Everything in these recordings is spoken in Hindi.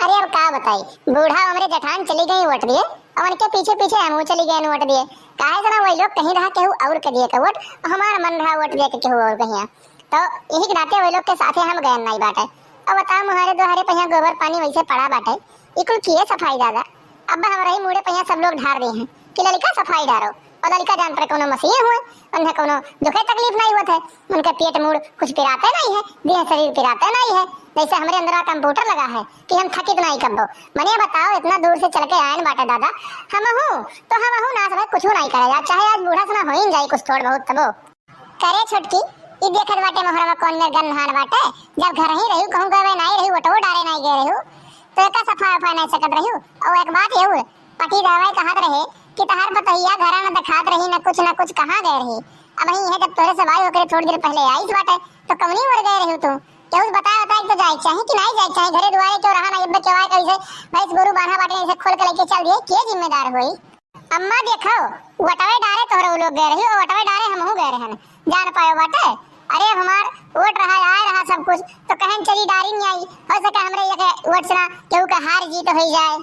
अरे अब का बताई, बूढ़ा हमरे जठान चली गई वोट दिए और उनके पीछे पीछे हम चली गए वोट दिए। काहे जना वही लोग कहीं रहा केहू और के दिए का वोट, हमारा मन रहा वोट दिए के केहू और कहीं। तो यही के नाते वही लोग के साथे हम गए नहीं बाटे। अब बताओ मुहारे दोहारे पहिया गोबर पानी वैसे पड़ा बाटे, इकुल किए सफाई दादा। अब हम रही मुड़े पहिया सब लोग ढार दिए हैं कि ललिका सफाई डारो, और ललिका जान पर कोनो मसीह हुए, उन्हें कोनो दुखे तकलीफ नहीं होता है, उनके पेट मूड कुछ पिराते नहीं है, देह शरीर पिराते नहीं है। जैसे हमारे अंदर कंप्यूटर लगा है कि हम थकित नहीं कब्बो। मने बताओ इतना दूर से चल के आए बाटे दादा, हम हूँ ना सब कुछ नहीं करे, चाहे आज बूढ़ा सुना हो ही जाए कुछ थोड़ बहुत तबो करे। छोटकी ई देखत बाटे मोहरवा कौन में गन हार बाटे, जब घर ही रही कहूं गवे नहीं रही वटो डारे नहीं गए रही तो एका सफा नहीं सकत रही। और एक बात ये पति दवाई कहत रहे कि तहार बतैया घरा न दिखात रही न कुछ कहां गए रही। अब ही है जब तोरे से भाई होकर थोड़ी देर पहले आई इस बाटे तो कमनी मर गए रही तू। केहू बताया तो जाए चाहे कि नहीं जाए चाहे घरे दुआरे क्यों रहा ना अब केवाय कैसे भैंस गोरु बांधा बाटे ऐसे खोल के लेके चल दिए, के जिम्मेदार होई। अम्मा देखो वटवे डारे तोरे लोग गए रही और वटवे डारे हमहू गए रहन जान पायो बाटे। अरे हमार वोट रहा आए रहा सब कुछ तो कहन चली डारी नहीं आई, हो सके हमरे ये वोट से केहू का हार जीत हो जाए।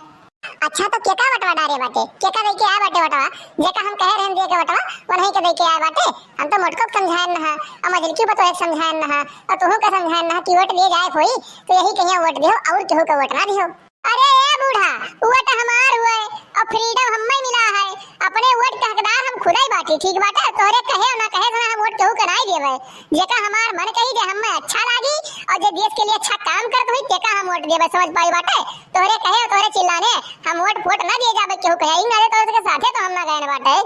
अच्छा तो केका वटवा डारे बाटे, केका दे के आए बाटे वटवा, जेका हम कह रहन दे के वटवा वही के दे के आए बाटे। हम तो मोटको समझाएन ना और मजल की बतो एक समझाएन ना और तुहू का समझाएन ना कि वोट ले जाए कोई तो यही कहिया वोट दियो और केहू का वोट ना दियो। अरे ए बूढ़ा वोट हमार हुए और फ्रीडम हम्मे मिला है, अपने वोट के हकदार हम खुद ही बाटी, ठीक बाटे। तोरे कहे ना कहे सुना हम वोट केहू के नहीं देवे, जेका हमार मन कही जे हम्मे अच्छा लागी और जे देश के लिए अच्छा काम करत हुई तेका हम वोट देवे, समझ पाई बाटे। तोरे कहे तोरे चिल्लाने हम वोट ना दिए जाबे केहू कहे ही ना दे तोरे के साथे तो हम ना गए बाटे।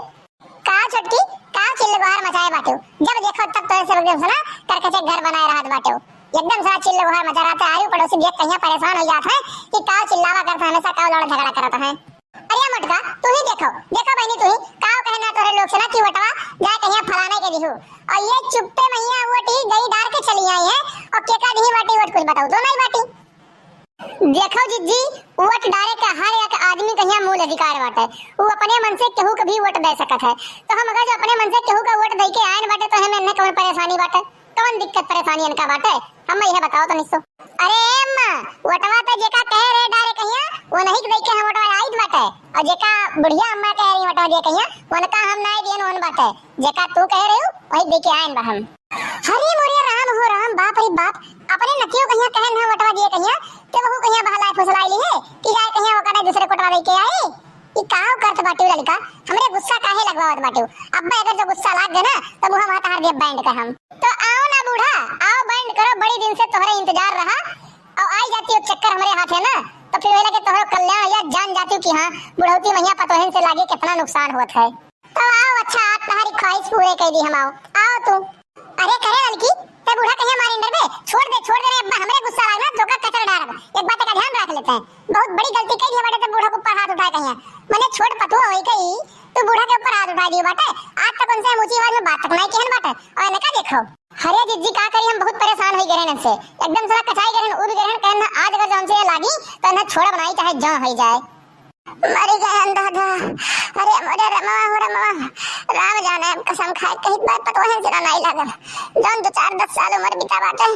का छोटकी का चिल्ल बाहर मचाए बाटे, जब देखो तब तोरे से एकदम सुना करके घर बनाए रहत बाटे, एकदम सारा चिल्ल बाहर मचा रहा था। आयु पड़ोसी देख कहीं परेशान हो जाता है कि का चिल्लावा करता है, हमेशा का लड़ झगड़ा करता है। अरे मटका तू ही देखो बहनी तू ही का कहना तोरे लोग से ना कि वटवा जाए कहीं फलाने के दिहु और ये चुप्पे मैया वोट ही गई डार के चली आई है और केका दी बाटी वोट कुछ बताओ तो नहीं बाटी। देखो जिज्जी वोट डाले का हर एक आदमी कहीं मूल अधिकार बाटे, वो अपने मन से केहू का भी वोट दे सकत है। तो हम अगर जो अपने मन से केहू का वोट दे के आए बाटे तो हमें न कौन परेशानी बाटे, कौन दिक्कत परेशानी इनका बाटे, हम यह बताओ तो निसो। अरे अम्मा वटवा पे जेका कह रहे डारे कहिया वो नहीं दे के हम वटवा आईत बाटे और जेका बुढ़िया अम्मा कह रही वटवा दे कहिया उनका हम नहीं देन ओन बाटे, जेका तू कह रही हो वही दे के आएन बा हम। हरी मोरे राम हो राम, बाप रे बाप, अपने नकियो कहिया कहन है वटवा दिए कहिया ते बहु कहिया बहलाए फुसलाई ली है कि जाए कहिया ओकरा दूसरे कोटवा दे के आई। ई काव करत बाटे लड़का, हमरे गुस्सा काहे लगवावत बाटे। अब्बा अगर जो गुस्सा लाग गए ना तब हम हाथ हार दे बैंड का हम तो आओ ना बूढ़ा आओ बैंड करो, बड़ी दिन से तोहरे इंतजार रहा और आई जाती हो चक्कर हमरे हाथ है ना तो फिर वेला के तोहरो कल्याण या जान जाती कि हां बुढ़ौती मैया पतोहन से लागे कितना नुकसान होत है। तो आओ अच्छा आप तुम्हारी ख्वाहिश पूरे कर दी हम आओ तू। अरे करे लड़की ते बूढ़ा कहिया मारी इंदर बे छोड़ दे अब्बा हमरे गुस्सा लागना धोखा कचर डारब, एक बात का ध्यान रख लेते हैं, बहुत बड़ी गलती कही है बाटे ते बूढ़ा के ऊपर हाथ उठाए कहिया मने छोड़ पतुआ होई कही तू बूढ़ा के ऊपर हाथ उठा दियो बाटे। आज तक उनसे ऊंची आवाज में बात तक नहीं कहन बाटे और इनका देखो हरे जिज्जी का करी हम बहुत परेशान होई गए से एकदम सारा कचाई गए उड़ गए कहना आज अगर जौन से लागी तो ना छोड़ बनाई चाहे जा हो जाए मरी गए दादा। अरे मोरे रमा राम जाने कसम खाए कहीं बात पतो है जरा नहीं लागल जौन 2-4-10 साल उम्र बिता बाटे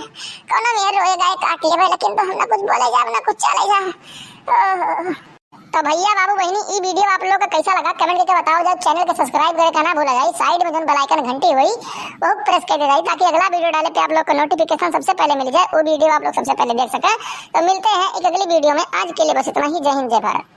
कोनो में रोए गए काट लेबे लेकिन तो हम ना कुछ बोले जाब ना कुछ चले जा। तो भैया बाबू बहनी ई वीडियो आप लोग को कैसा लगा कमेंट करके बताओ, जब चैनल को सब्सक्राइब करे ना भूला जाए, साइड में जो बेल आइकन घंटी हुई वो प्रेस कर दे ताकि अगला वीडियो डाले पे आप लोग को नोटिफिकेशन सबसे पहले मिल जाए, वो वीडियो आप लोग सबसे पहले देख सके। तो मिलते हैं एक अगली वीडियो में, आज के लिए बस इतना ही। जय हिंद जय भारत।